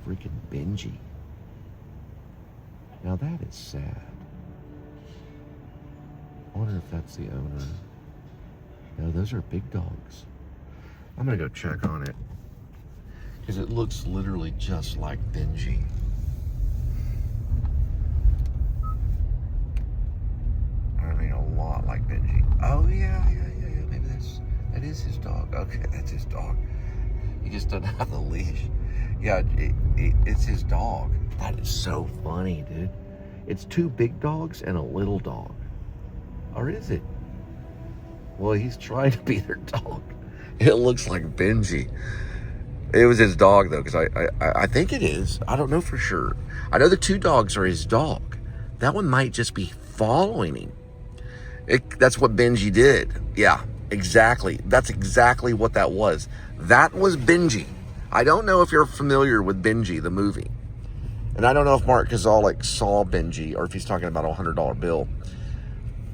Freaking Benji. Now that is sad. I wonder if that's the owner. No, those are big dogs. I'm gonna go check on it, because it looks literally just like Benji. I mean, a lot like Benji. Oh yeah. Maybe that is his dog. Okay, that's his dog. He just doesn't have the leash. Yeah, it's his dog. That is so funny, dude. It's two big dogs and a little dog. Or is it? Well, he's trying to be their dog. It looks like Benji. It was his dog, though, because I think it is. I don't know for sure. I know the two dogs are his dog. That one might just be following him. That's what Benji did. Yeah, exactly. That's exactly what that was. That was Benji. I don't know if you're familiar with Benji, the movie. And I don't know if Mark Kazalik saw Benji or if he's talking about a $100 bill.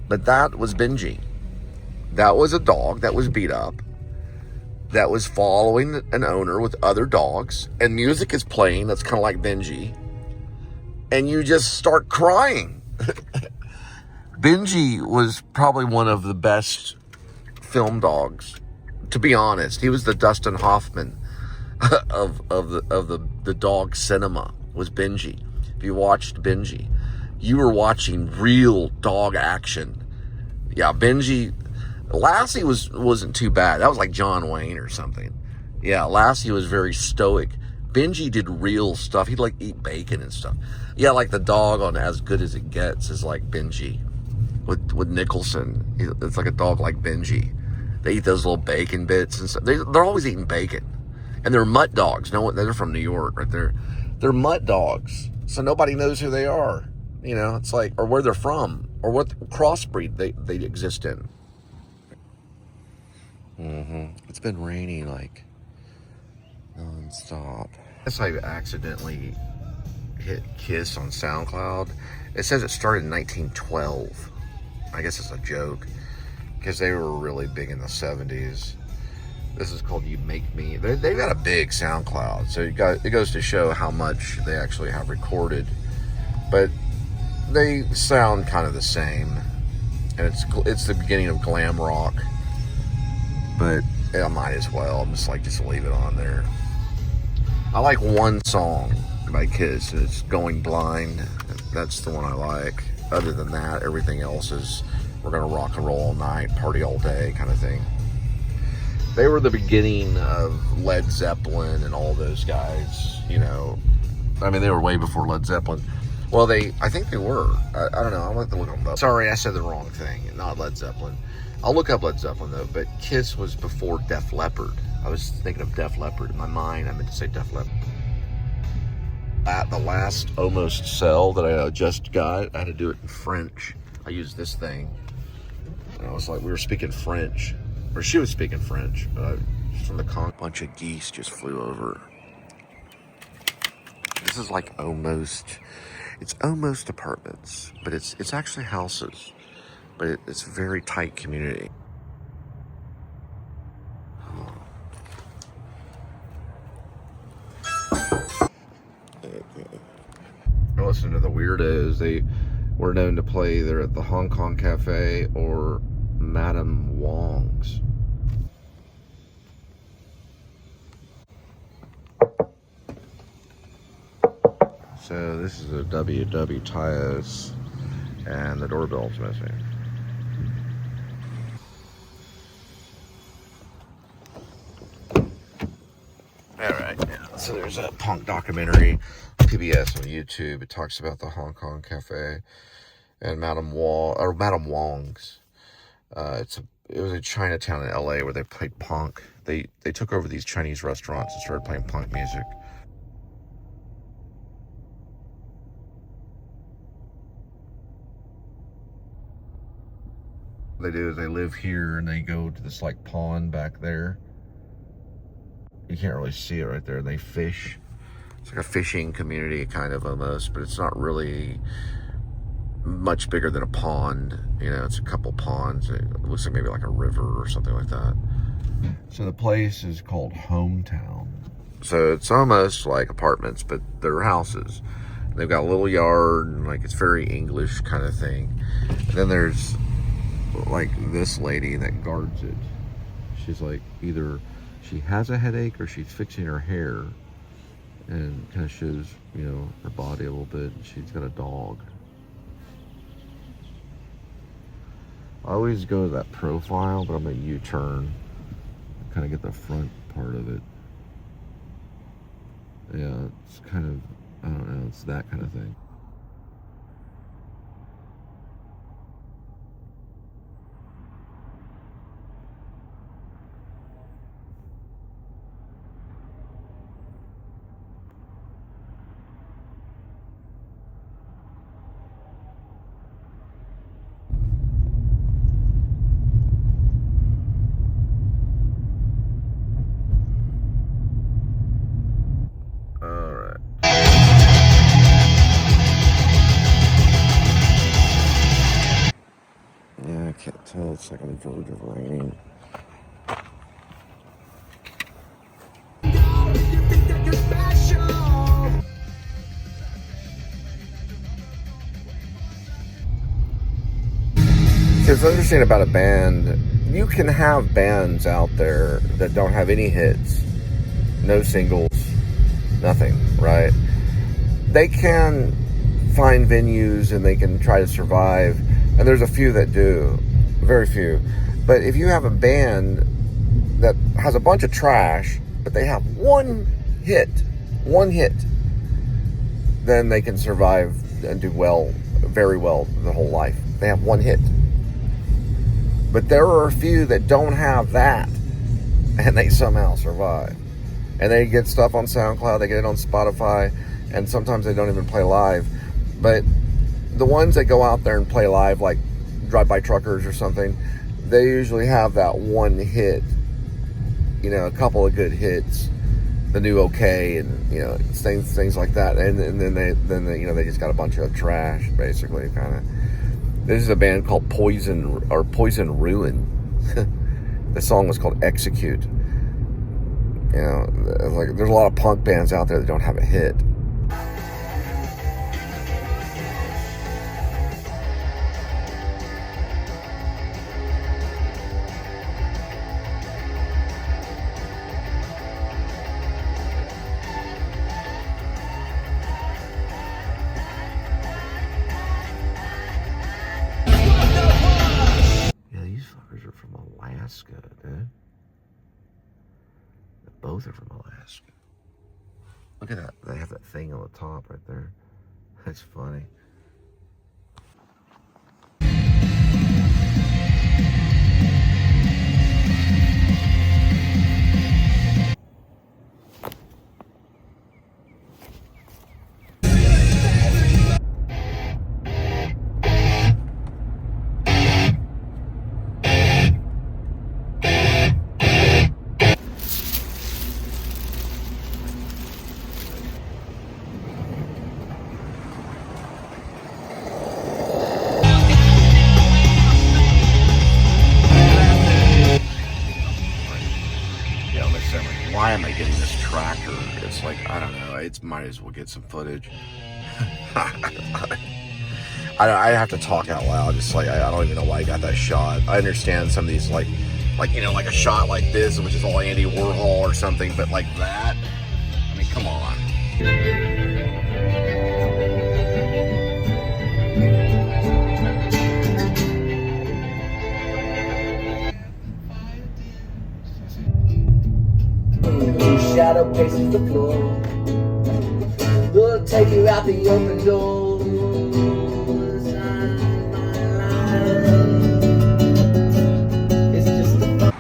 But that was Benji. That was a dog that was beat up, that was following an owner with other dogs, and music is playing that's kind of like Benji, and you just start crying. Benji was probably one of the best film dogs, to be honest. He was the Dustin Hoffman of the dog cinema, was Benji. If you watched Benji, you were watching real dog action. Yeah, Benji. Lassie wasn't too bad. That was like John Wayne or something. Yeah, Lassie was very stoic. Benji did real stuff. He'd like eat bacon and stuff. Yeah, like the dog on As Good As It Gets is like Benji with Nicholson. It's like a dog like Benji. They eat those little bacon bits and stuff. They're always eating bacon, and they're mutt dogs. No, they're from New York, right there. They're mutt dogs, so nobody knows who they are. You know, it's like, or where they're from, or what crossbreed they exist in. It's been raining like non-stop. I guess I accidentally hit Kiss on SoundCloud. It says it started in 1912. I guess it's a joke, because they were really big in the 70s. This is called You Make Me. They've got a big SoundCloud, so it goes to show how much they actually have recorded. But they sound kind of the same, and it's the beginning of glam rock. But I might as well. I'm just leave it on there. I like one song by Kiss. It's Going Blind. That's the one I like. Other than that, everything else is we're gonna rock and roll all night, party all day kind of thing. They were the beginning of Led Zeppelin and all those guys, you know. I mean, they were way before Led Zeppelin. Well, I think they were. I don't know. I'll have to look them up. Sorry, I said the wrong thing. Not Led Zeppelin. I'll look up Led Zeppelin, though. But Kiss was before Def Leppard. I was thinking of Def Leppard. In my mind, I meant to say Def Leppard. At the last almost sell that I just got, I had to do it in French. I used this thing. And I was like, we were speaking French. Or she was speaking French. From the con. A bunch of geese just flew over. This is like almost... It's almost apartments, but it's actually houses, but it's a very tight community. Okay. Listen to the Weirdos. They were known to play either at the Hong Kong Cafe or Madame Wong's. So this is a WW Tyos, and the doorbell's missing. Alright, yeah. So there's a punk documentary, p.s.s on YouTube. It talks about the Hong Kong Cafe and Madame Wong's. It was in Chinatown in LA where they played punk. They took over these Chinese restaurants and started playing punk music. What they do is they live here and they go to this like pond back there. You can't really see it right there. They fish. It's like a fishing community kind of almost, but it's not really much bigger than a pond. You know, it's a couple ponds. It looks like maybe like a river or something like that. So the place is called Hometown. So it's almost like apartments, but they're houses. They've got a little yard, and like it's very English kind of thing. And then there's like this lady that guards it. She's like either she has a headache or she's fixing her hair, and kind of shows, you know, her body a little bit. She's got a dog. I always go to that profile, but I'm gonna U-turn, kind of get the front part of it. Yeah, it's kind of, I don't know, it's that kind of thing. I can't tell, it's like on the verge of raining. It's interesting about a band, you can have bands out there that don't have any hits, no singles, nothing, right? They can find venues and they can try to survive, and there's a few that do, very few. But if you have a band that has a bunch of trash, but they have one hit, then they can survive and do well, very well, the whole life. They have one hit. But there are a few that don't have that, and they somehow survive. And they get stuff on SoundCloud, they get it on Spotify, and sometimes they don't even play live. But the ones that go out there and play live, like Drive-By Truckers or something, they usually have that one hit, you know, a couple of good hits, the new OK, and you know, things like that. And then they you know, they just got a bunch of trash, basically, kind of. This is a band called Poison Ruin. The song was called Execute. You know, like there's a lot of punk bands out there that don't have a hit. From Alaska, dude. Both are from Alaska. Look at that. They have that thing on the top right there. That's funny. Why am I getting this tractor? It's like, I don't know, it might as well get some footage. I have to talk out loud. Just like, I don't even know why I got that shot. I understand some of these, like you know, like a shot like this, which is all Andy Warhol or something, but like that, I mean, come on. Shadow paces the floor. We'll take you out the open door. It's just a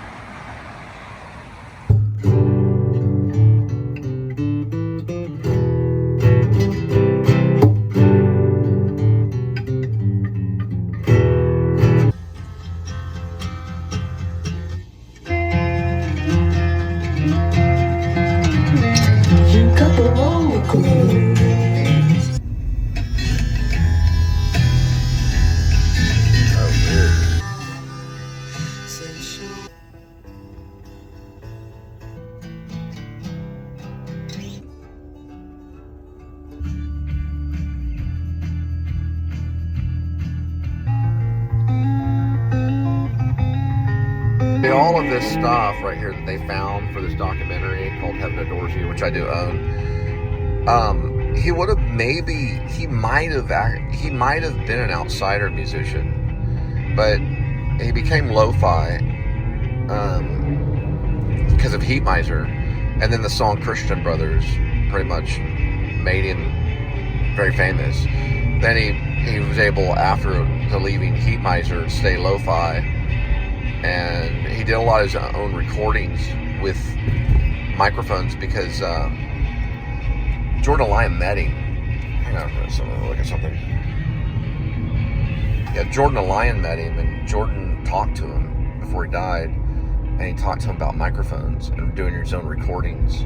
all of this stuff right here that they found for this documentary called Heaven Adores You, which I do own, he would have he might have been an outsider musician, but he became lo-fi because of Heat Miser, and then the song Christian Brothers pretty much made him very famous. Then he was able, after the leaving Heat Miser, to stay lo-fi, and he did a lot of his own recordings with microphones because Jordan Lyon met him. Hang on for a second, I'm gonna look at something. Yeah, Jordan Lyon met him, and Jordan talked to him before he died, and he talked to him about microphones and doing his own recordings.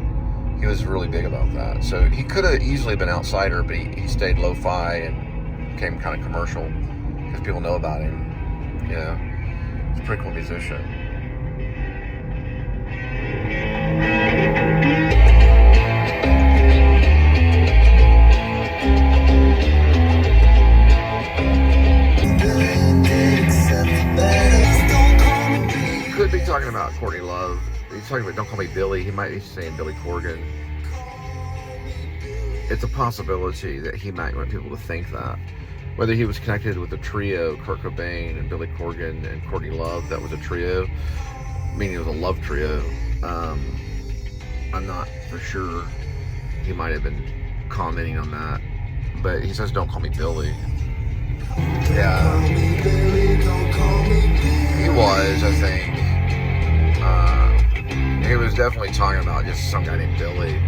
He was really big about that. So he could have easily been outsider, but he stayed lo-fi and became kind of commercial because people know about him. Yeah, he's a pretty cool musician. He could be talking about Courtney Love. He's talking about Don't Call Me Billy. He might be saying Billy Corgan. It's a possibility that he might want people to think that. Whether he was connected with the trio, Kurt Cobain and Billy Corgan and Courtney Love, that was a trio, meaning it was a love trio. I'm not for sure. He might have been commenting on that. But he says, Don't Call Me Billy. Yeah. He was, I think. He was definitely talking about just some guy named Billy,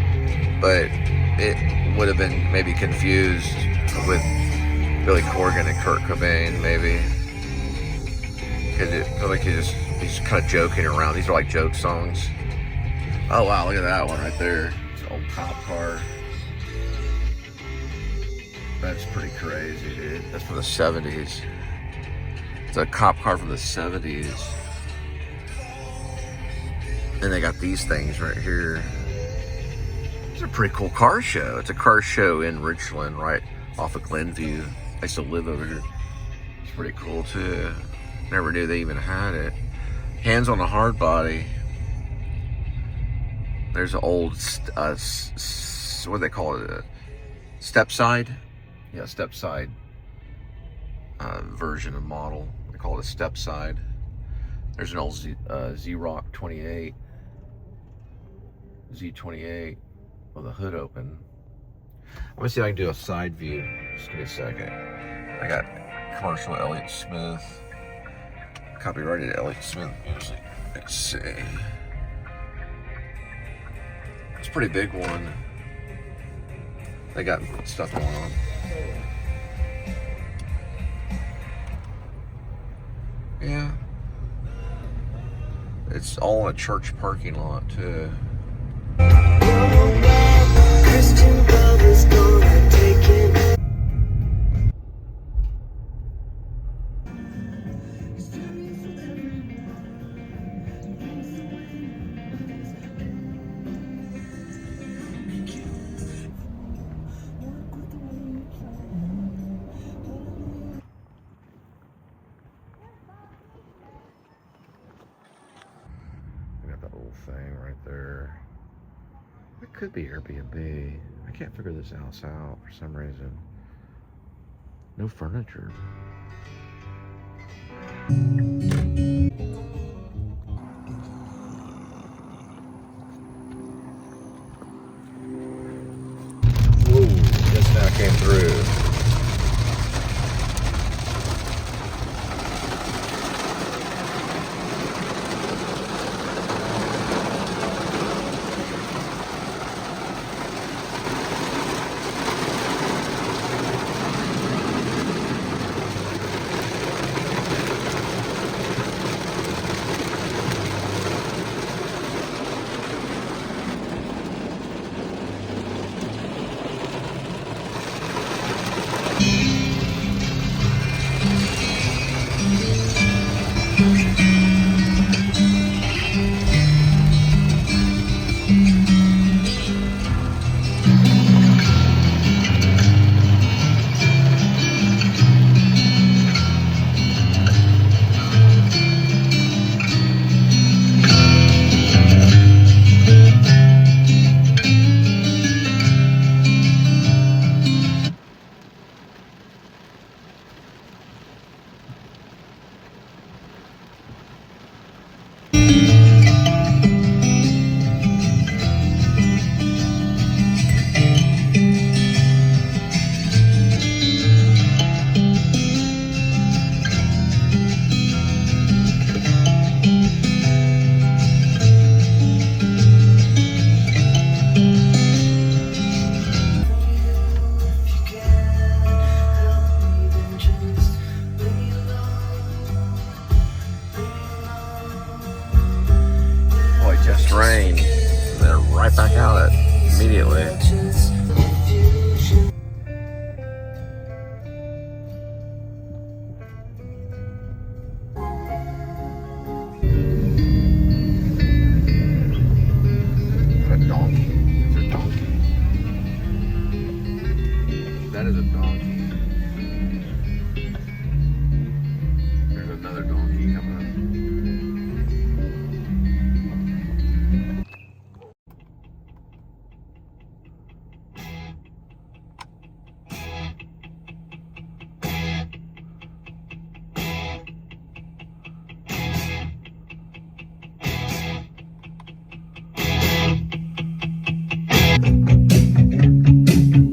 but it would have been maybe confused with Billy Corgan and Kurt Cobain, maybe, because it feels like he's kind of joking around. These are like joke songs. Oh wow, look at that one right there. It's an old cop car. That's pretty crazy, dude. That's from the 70s. It's a cop car from the 70s. And they got these things right here. It's a pretty cool car show. It's a car show in Richland, right off of Glenview. I used to live over here. It's pretty cool too. Never knew they even had it. Hands on a Hard Body. There's an old, what do they call it? Step side? Yeah, step side version of model. They call it a step side. There's an old Z-Rock 28. Z28 with a hood open. I'm gonna see if I can do a side view. Just give me a second. I got commercial Elliott Smith. Copyrighted Elliott Smith music. Let's see. It's a pretty big one. They got stuff going on. Yeah. It's all in a church parking lot too. Christian brothers gonna take it. I got that little thing right there. It could be Airbnb. I can't figure this house out for some reason. No furniture. Whoa, just now came through. rain, and they're right back at it immediately. A donkey. It's a donkey. That is a donkey. There's another donkey coming up.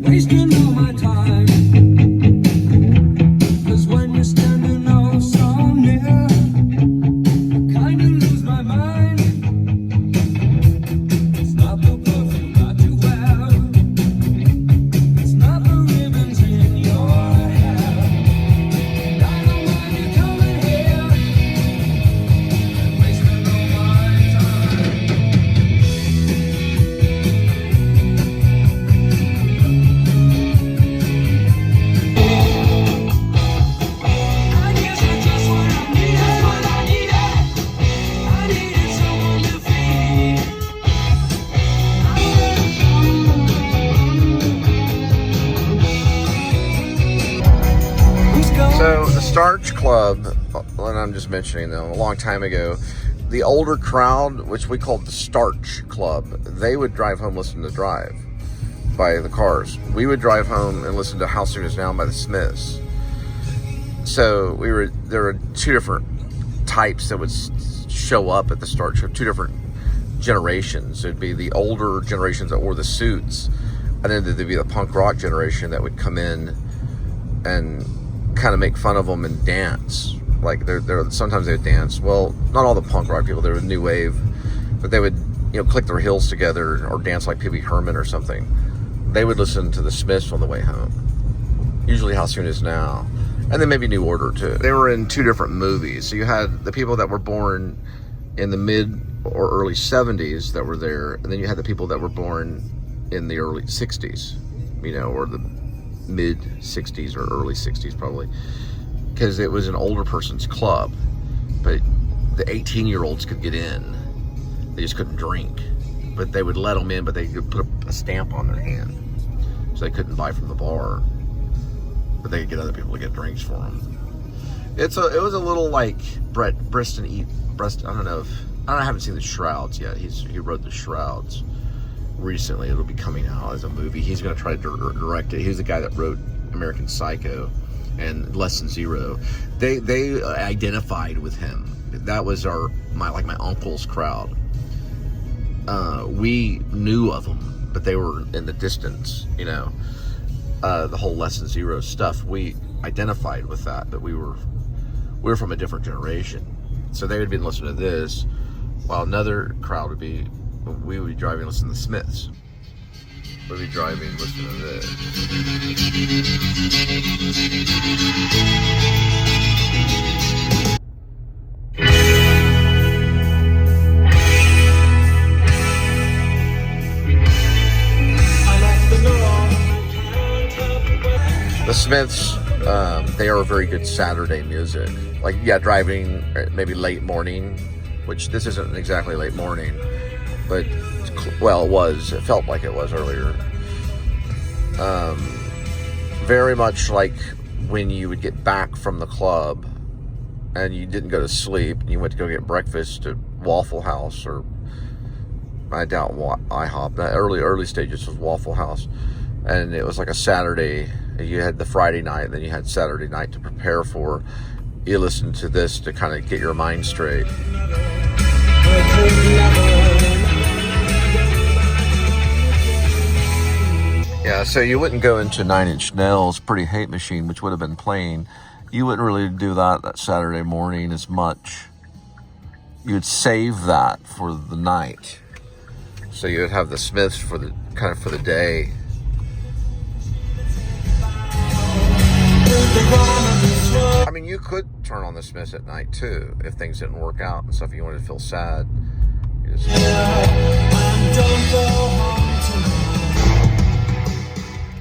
Wasting all my time, 'cause when you're standing oh so near, I kinda lose my mind. It's not the perfume that you wear, it's not the ribbons in your hair, and I don't mind you coming here and wasting all my time. I guess I just what I needed, what I needed. I needed someone to feed. Who's going? So the Starch Club, and I'm just mentioning them, a long time ago, the older crowd, which we called the Starch Club, they would drive home listening to Drive by the Cars. We would drive home and listen to How Soon Is Now by the Smiths. So there were two different types that would show up at the Starch Club, two different generations. It'd be the older generations that wore the suits, and then there'd be the punk rock generation that would come in and kind of make fun of them and dance. Like they're sometimes they would dance. Well, not all the punk rock people. They were new wave, but they would click their heels together or dance like Pee Wee Herman or something. They would listen to the Smiths on the way home. Usually How Soon Is Now, and then maybe New Order too. They were in two different movies. So you had the people that were born in the mid or early 70s that were there, and then you had the people that were born in the early 60s, or the mid 60s or early 60s probably, because it was an older person's club, but the 18-year-olds could get in. They just couldn't drink, but they would let them in, but they could put a stamp on their hand, so they couldn't buy from the bar, but they could get other people to get drinks for them. It was a little like Brett Briston I haven't seen The Shrouds yet. He wrote The Shrouds recently. It'll be coming out as a movie. He's going to try to direct it. He's the guy that wrote American Psycho and Less Than Zero. They identified with him. That was my uncle's crowd. We knew of them, but they were in the distance. The whole Less Than Zero stuff. We identified with that, but we were from a different generation. So they would be listening to this, while another crowd we would be driving listening to the Smiths. We'd be driving listening to this. The Smiths, they are very good Saturday music. Driving maybe late morning, which this isn't exactly late morning, but it was. It felt like it was earlier. Very much like when you would get back from the club and you didn't go to sleep and you went to go get breakfast at Waffle House, or I doubt IHOP. That early stages was Waffle House, and it was like a Saturday. You had the Friday night, and then you had Saturday night to prepare for. You listened to this to kind of get your mind straight. Yeah, so you wouldn't go into Nine Inch Nails' Pretty Hate Machine, which would have been playing. You wouldn't really do that Saturday morning as much. You would save that for the night. So you would have the Smiths for the day. I mean, you could turn on the Smiths at night too if things didn't work out and stuff. You wanted to feel sad, you hilarious.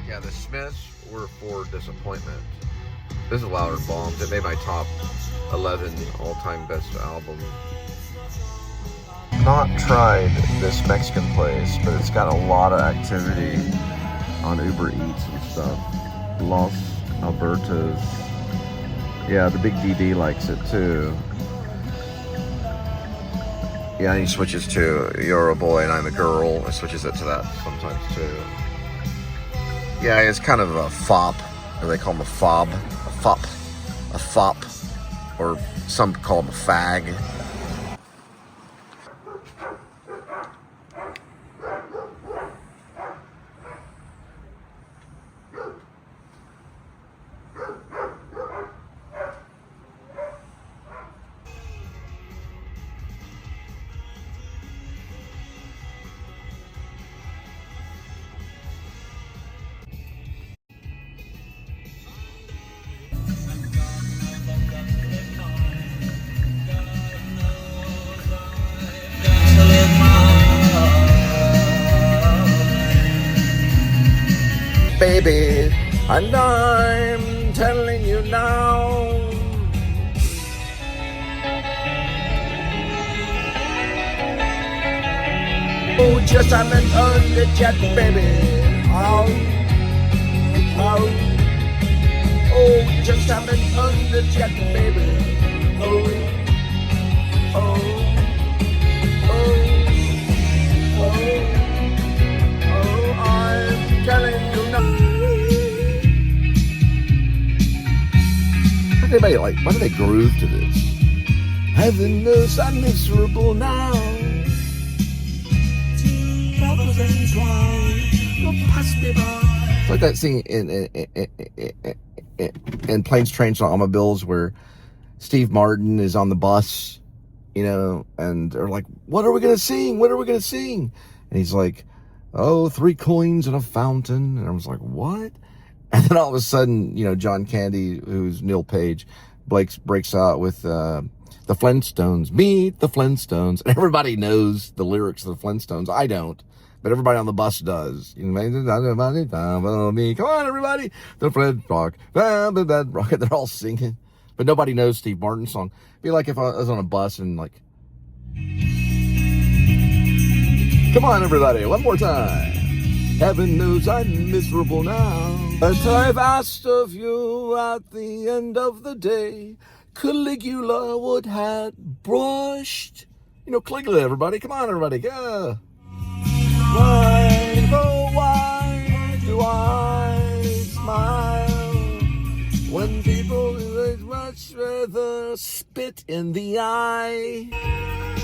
Yeah, the Smiths were for disappointment. This is Louder Bombs. It made my top 11 all-time best album. Not tried this Mexican place, but it's got a lot of activity on Uber Eats and stuff. Los Albertos. Yeah, the big DD likes it too. Yeah, and he switches to "You're a boy and I'm a girl." It switches it to that sometimes too. Yeah, it's kind of a fop, or they call him a fob, a fop, or some call him a fag. Baby, and I'm telling you now. Oh, just I'm an underjet, baby. Oh, just I'm an underjet, baby. I'm telling you now. Why do they groove to this? Heaven knows I'm miserable now. It's like that scene in Planes, Trains, and Automobiles where Steve Martin is on the bus, you know, and they're like, "What are we gonna sing? What are we gonna sing?" And he's like, "Oh, 3 coins and a fountain." And I was like, "What?" And then all of a sudden, you know, John Candy, who's Neil Page, breaks out with the Flintstones. Meet the Flintstones. And everybody knows the lyrics of the Flintstones. I don't, but everybody on the bus does. Come on, everybody. The Flint Rock. They're all singing. But nobody knows Steve Martin's song. It'd be like if I was on a bus and like, "Come on, everybody, one more time. Heaven knows I'm miserable now. But I've asked of you at the end of the day, Caligula would have brushed." You know, Caligula, everybody. Come on, everybody. Go. Why, oh, why do I smile when people would much rather spit in the eye?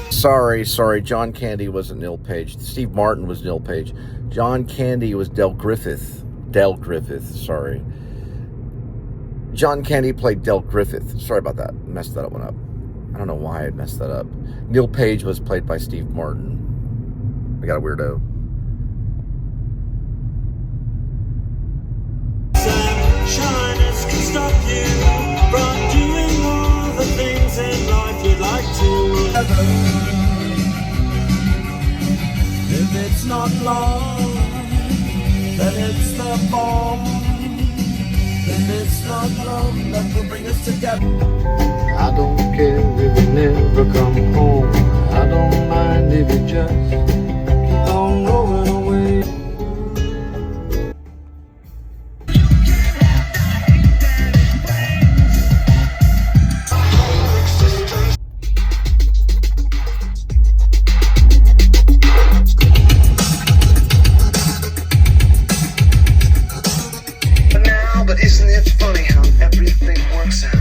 Sorry. John Candy wasn't Neil Page. Steve Martin was Neil Page. John Candy was Del Griffith, sorry. John Candy played Del Griffith. Sorry about that. Messed that one up. I don't know why I messed that up. Neil Page was played by Steve Martin. I got a weirdo. Shyness can stop you from doing all the things in life you'd like to. If it's not love, then it's the bomb. If it's not love that will bring us together. I don't care if you never come home. I don't mind if you just keep on rolling away. But isn't it funny how everything works out?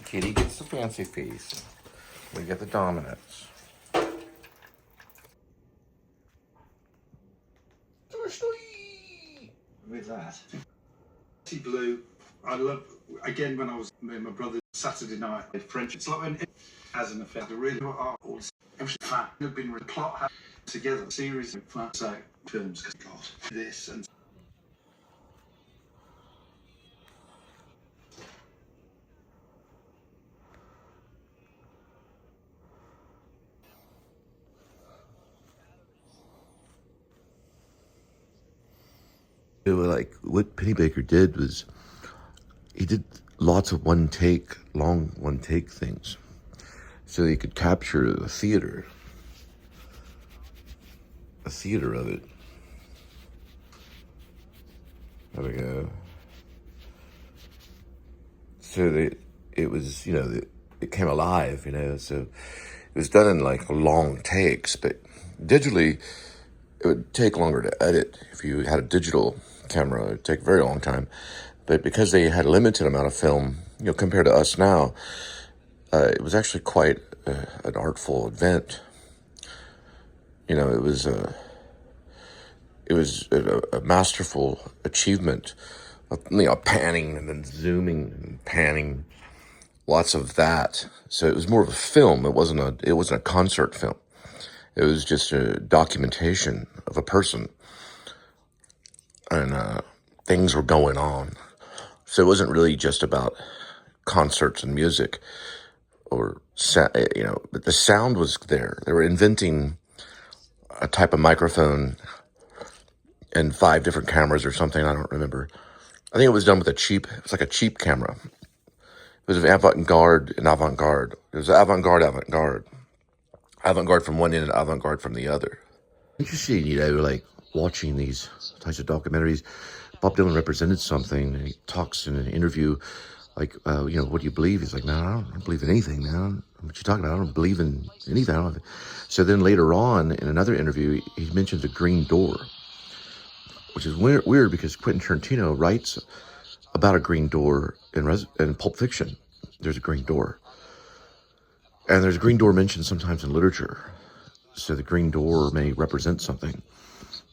Kitty gets the fancy feast. We get the Dominoes. With that, blue. I love again when I was with my brother Saturday night at French. It's like when it has an effect. The really art was fun. Had been plot together a series of fun films. Cause God, this and. Like what Pennybaker did was he did lots of long one take things, so he could capture a theater of it. There we go. So it was, it came alive, so it was done in like long takes, but digitally it would take longer to edit. If you had a digital camera, it would take a very long time. But because they had a limited amount of film, compared to us now, it was actually quite an artful event. It was a masterful achievement of, panning and then zooming and panning, lots of that. So it was more of a film. It wasn't a concert film. It was just a documentation of a person, and things were going on. So it wasn't really just about concerts and music, or but the sound was there. They were inventing a type of microphone and 5 different cameras or something. I don't remember. I think it was done with it was like a cheap camera. It was avant-garde and avant-garde. It was avant-garde from one end and avant-garde from the other. Interesting, like watching these types of documentaries. Bob Dylan represented something, and he talks in an interview, like, what do you believe? He's like, man, I don't believe in anything, man. What you talking about? I don't believe in anything. So then later on, in another interview, he mentions a green door, which is weird because Quentin Tarantino writes about a green door in Pulp Fiction. There's a green door. And there's a green door mentioned sometimes in literature. So the green door may represent something.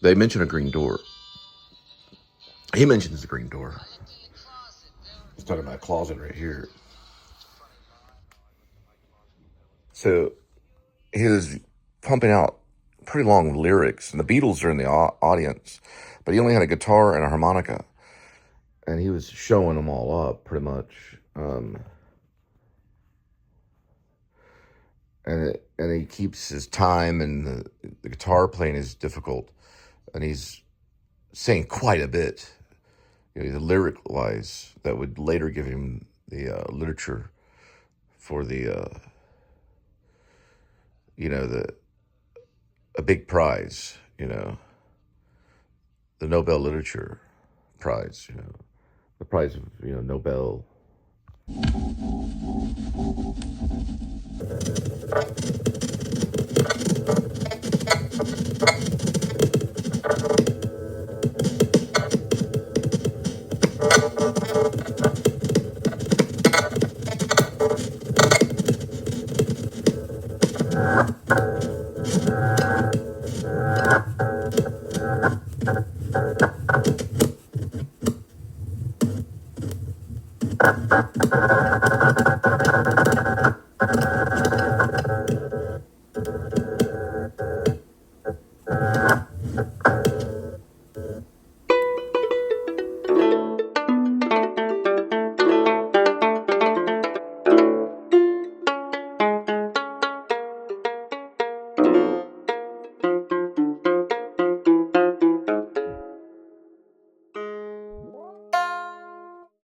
They mention a green door. He mentions the green door. He's talking about a closet right here. So he was pumping out pretty long lyrics, and the Beatles are in the audience, but he only had a guitar and a harmonica, and he was showing them all up pretty much. And he keeps his time, and the guitar playing is difficult, and he's saying quite a bit, the lyric-wise, that would later give him the literature for the a big prize, the Nobel Literature Prize, the prize of Nobel.